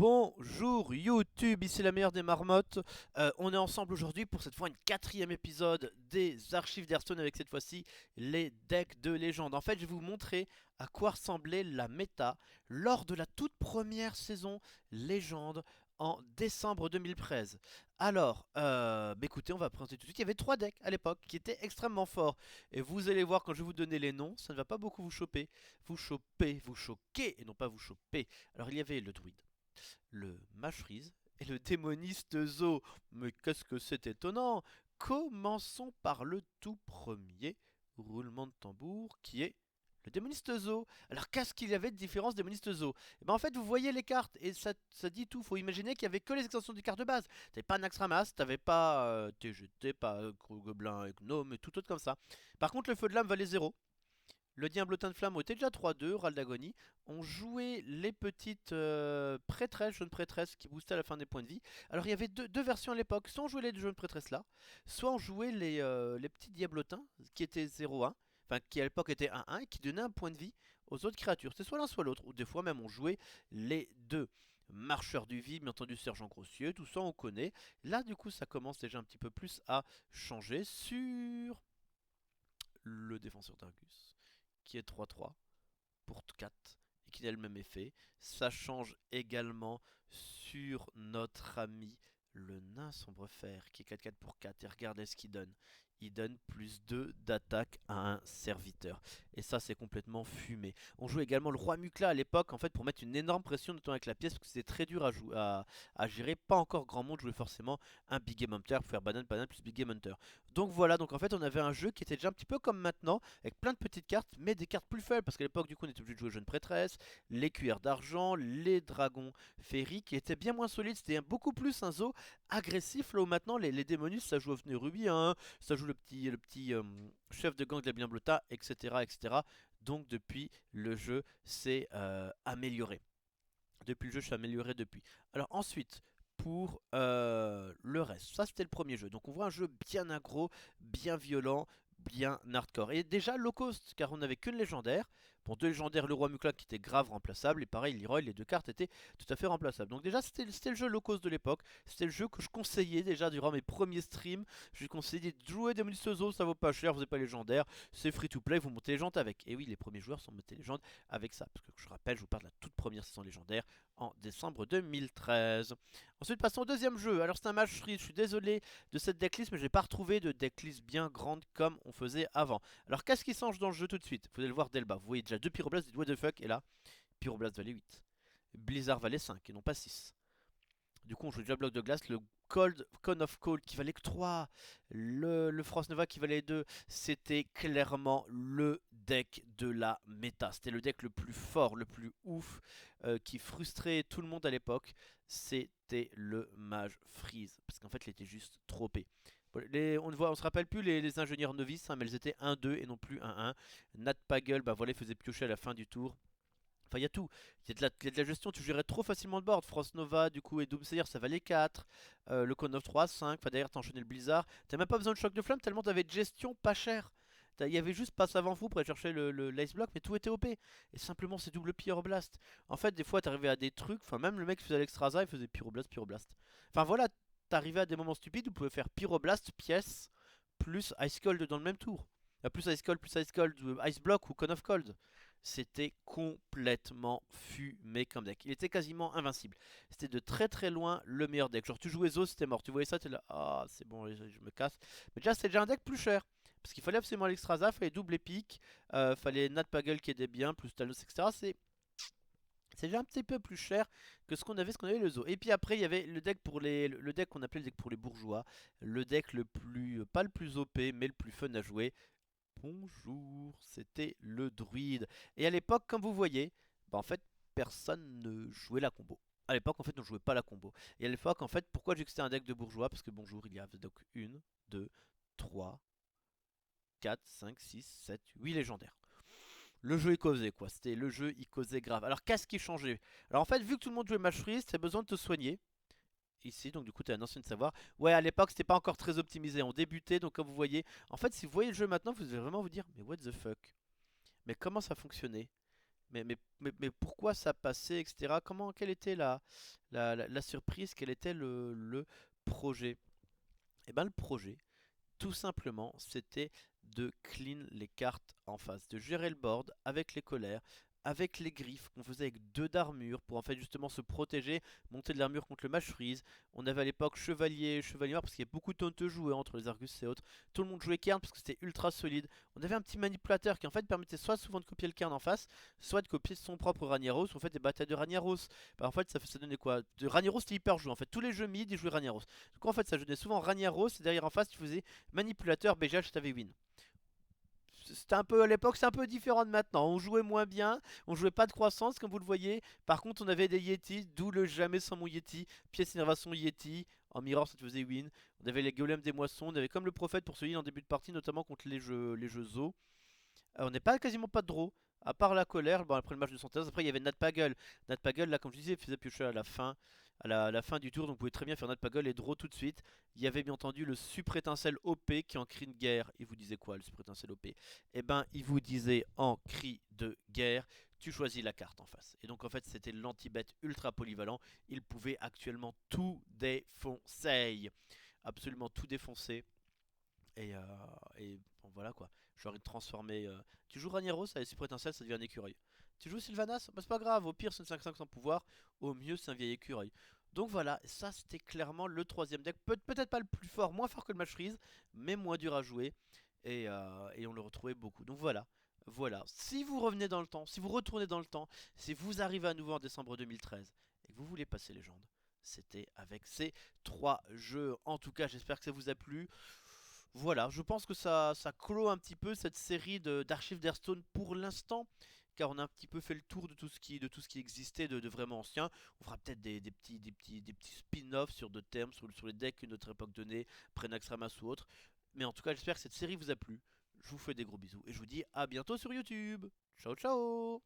Bonjour YouTube, ici la meilleure des marmottes. On est ensemble aujourd'hui pour cette fois une quatrième épisode des archives d'Hearthstone avec cette fois-ci les decks de légende. En fait, je vais vous montrer à quoi ressemblait la méta lors de la toute première saison légende en décembre 2013. Alors, écoutez, on va présenter tout de suite. Il y avait trois decks à l'époque qui étaient extrêmement forts. Et vous allez voir quand je vais vous donner les noms, ça ne va pas beaucoup vous choper. Vous choper, vous choquer et non pas vous choper. Alors il y avait le druide, le mage freeze et le démoniste Zo. Mais qu'est-ce que c'est étonnant! Commençons par le tout premier roulement de tambour qui est le démoniste Zo. Alors qu'est-ce qu'il y avait de différence démoniste Zo? Et ben en fait vous voyez les cartes et ça dit tout. Faut imaginer qu'il y avait que les extensions des cartes de base. T'avais pas Naxxramas, t'avais pas TGT, pas Gobelin et Gnome et tout autre comme ça. Par contre le feu de lame valait 0. Le Diablotin de Flamme était déjà 3-2, Râle d'Agonie. On jouait les petites prêtresses, jeunes prêtresses qui boostaient à la fin des points de vie. Alors il y avait deux versions à l'époque, soit on jouait les jeunes prêtresses là, soit on jouait les petits Diablotins qui étaient 0-1, enfin qui à l'époque étaient 1-1 et qui donnaient un point de vie aux autres créatures. C'était soit l'un soit l'autre, ou des fois même on jouait les deux. Marcheur du vide, bien entendu Sergent Grossier, tout ça on connaît. Là du coup ça commence déjà un petit peu plus à changer sur le défenseur d'Argus qui est 3-3 pour 4 et qui a le même effet. Ça change également sur notre ami le nain sombrefer qui est 4-4 pour 4 et regardez ce qu'il donne. Il donne plus 2 d'attaque à un serviteur. Et ça c'est complètement fumé. On jouait également le roi Mukla à l'époque en fait pour mettre une énorme pression notamment avec la pièce parce que c'était très dur à gérer. Pas encore grand monde jouait forcément un Big Game Hunter pour faire banane banane plus Big Game Hunter. Donc voilà, donc en fait on avait un jeu qui était déjà un petit peu comme maintenant avec plein de petites cartes, mais des cartes plus faibles, parce qu'à l'époque du coup on était obligé de jouer aux jeunes prêtresses, les cuillères d'argent, les dragons féeriques, qui étaient bien moins solides, c'était beaucoup plus un zoo agressif, là où maintenant les démonistes ça joue au Fneu Ruby, hein, ça joue le petit chef de gang de la Bienblota, etc., etc. Donc depuis le jeu s'est amélioré. Depuis le jeu, je suis amélioré depuis. Alors ensuite, pour le reste, ça c'était le premier jeu. Donc on voit un jeu bien aggro, bien violent, bien hardcore. Et déjà low cost, car on n'avait qu'une légendaire. Bon, deux légendaires, le roi Mukla qui était grave remplaçable. Et pareil, Leroy, les deux cartes étaient tout à fait remplaçables. Donc déjà, c'était le jeu low cost de l'époque. C'était le jeu que je conseillais déjà durant mes premiers streams. Je lui conseillais de jouer des Zo, ça vaut pas cher, vous n'êtes pas légendaire. C'est free to play, vous montez légende avec. Et oui, les premiers joueurs sont montés légende avec ça. Parce que je rappelle, je vous parle de la toute première saison légendaire en décembre 2013. Ensuite, passons au deuxième jeu. Alors, c'est un match free. Je suis désolé de cette decklist, mais je n'ai pas retrouvé de decklist bien grande comme on faisait avant. Alors, qu'est-ce qui change dans le jeu tout de suite? Vous allez le voir dès le bas. Vous voyez déjà deux Pyroblasts, dites what the fuck, et là, Pyroblast valait 8. Blizzard valait 5 et non pas 6. Du coup, on joue déjà bloc de glace. Le Cone of Cold qui valait que 3. Le Frost Nova qui valait 2. C'était clairement le deck de la méta. C'était le deck le plus fort, le plus ouf, qui frustrait tout le monde à l'époque. C'était le Mage Freeze. Parce qu'en fait, il était juste trop épais. On se rappelle plus les ingénieurs novices, hein, mais elles étaient 1-2 et non plus 1-1. Nat Pagel, bah voilà, il faisait piocher à la fin du tour. Enfin, il y a tout. Il y a de la gestion, tu gérais trop facilement le board. Frost Nova, du coup, et Doomsayer, ça valait 4. Le Cone of 3, 5. Enfin, derrière, t'enchaînais le Blizzard. T'as même pas besoin de choc de flamme tellement t'avais de gestion pas cher. Il y avait juste passe avant vous pour aller chercher l'Ice Block, mais tout était OP. Et simplement, c'est double Pyroblast. En fait, des fois, t'arrivais à des trucs. Enfin, même le mec qui faisait l'Extraza, il faisait Pyroblast, Pyroblast. Enfin, voilà, t'arrivais à des moments stupides où vous pouvez faire Pyroblast, pièce, plus Ice Cold dans le même tour. Plus Ice Cold, Ice Block ou Cone of Cold. C'était complètement fumé comme deck. Il était quasiment invincible. C'était de très très loin le meilleur deck. Genre tu jouais Zo, c'était mort. Tu voyais ça, tu es là, ah c'est bon, je me casse. Mais déjà c'était déjà un deck plus cher. Parce qu'il fallait absolument l'Extraza, fallait double épique, fallait Nat Pagel qui aidait bien, plus Talos, etc. C'est déjà un petit peu plus cher que ce qu'on avait le Zo. Et puis après il y avait le deck pour le deck qu'on appelait le deck pour les bourgeois. Le deck le plus, pas le plus OP, mais le plus fun à jouer. Bonjour, c'était le druide. Et à l'époque, comme vous voyez, bah en fait, personne ne jouait la combo. À l'époque, en fait, on jouait pas la combo. Et à l'époque, en fait, pourquoi j'ai que c'était un deck de bourgeois? Parce que bonjour, il y avait donc 1, 2, 3, 4, 5, 6, 7, 8 légendaires. Le jeu il causait quoi, c'était le jeu il causait grave. Alors qu'est-ce qui changeait? Alors en fait, vu que tout le monde jouait match freeze, t'as besoin de te soigner. Ici, donc du coup, tu as un ancien de savoir. Ouais, à l'époque, c'était pas encore très optimisé. On débutait, donc comme vous voyez, en fait, si vous voyez le jeu maintenant, vous allez vraiment vous dire, mais what the fuck? Mais comment ça fonctionnait? Mais pourquoi ça passait, etc. Quelle était la surprise, quel était le projet? Et ben le projet, tout simplement, c'était de clean les cartes en face, de gérer le board avec les colères, avec les griffes qu'on faisait avec deux d'armure pour en fait justement se protéger, monter de l'armure contre le match freeze. On avait à l'époque chevalier, chevalier noir parce qu'il y avait beaucoup de taunts joués entre les Argus et autres. Tout le monde jouait Cairn parce que c'était ultra solide. On avait un petit manipulateur qui en fait permettait soit souvent de copier le Cairn en face, soit de copier son propre Ragnaros. On fait des batailles de Ragnaros. Bah, en fait ça donnait quoi? De Ragnaros c'était hyper joué en fait. Tous les jeux mid ils jouaient Ragnaros. Donc en fait ça donnait souvent Ragnaros et derrière en face tu faisais manipulateur, BGH, t'avais win. C'était un peu à l'époque, c'est un peu différent de maintenant. On jouait moins bien, on jouait pas de croissance comme vous le voyez. Par contre, on avait des Yeti, d'où le jamais sans mon Yeti. Pièce innervation Yeti, en mirror ça te faisait win. On avait les golems des moissons, on avait comme le prophète pour se heal en début de partie, notamment contre les jeux Zo. On n'est pas quasiment pas de draw, à part la colère. Bon, après le match de synthèse, après il y avait Natpagel. Natpagel, là, comme je disais, il faisait piocher à la fin, à la fin du tour, donc vous pouvez très bien faire Natpagel et draw tout de suite. Il y avait bien entendu le Super Étincelle OP qui en cri de guerre. Il vous disait quoi, le Super Étincelle OP? Eh ben, il vous disait en cri de guerre, tu choisis la carte en face. Et donc, en fait, c'était l'anti-bet ultra polyvalent. Il pouvait actuellement tout défoncer. Absolument tout défoncer. Et bon, voilà quoi. J'ai envie de transformer. Tu joues Ragnaros avec Super Étincelle, ça devient un écureuil. Tu joues Sylvanas, bah, c'est pas grave. Au pire, c'est une 5-5 sans pouvoir. Au mieux, c'est un vieil écureuil. Donc voilà, ça c'était clairement le troisième deck. Peut-être pas le plus fort, moins fort que le match freeze, mais moins dur à jouer. Et on le retrouvait beaucoup. Donc voilà. Voilà. Si vous revenez dans le temps, si vous retournez dans le temps, si vous arrivez à nouveau en décembre 2013 et que vous voulez passer légende, c'était avec ces trois jeux. En tout cas, j'espère que ça vous a plu. Voilà, je pense que ça clôt un petit peu cette série d'archives d'Hearthstone pour l'instant, car on a un petit peu fait le tour de tout ce qui existait de vraiment ancien. On fera peut-être des petits spin-offs sur d'autres termes, sur les decks qu'une autre époque donnée, Prenax Ramas ou autre. Mais en tout cas, j'espère que cette série vous a plu. Je vous fais des gros bisous et je vous dis à bientôt sur YouTube. Ciao ciao.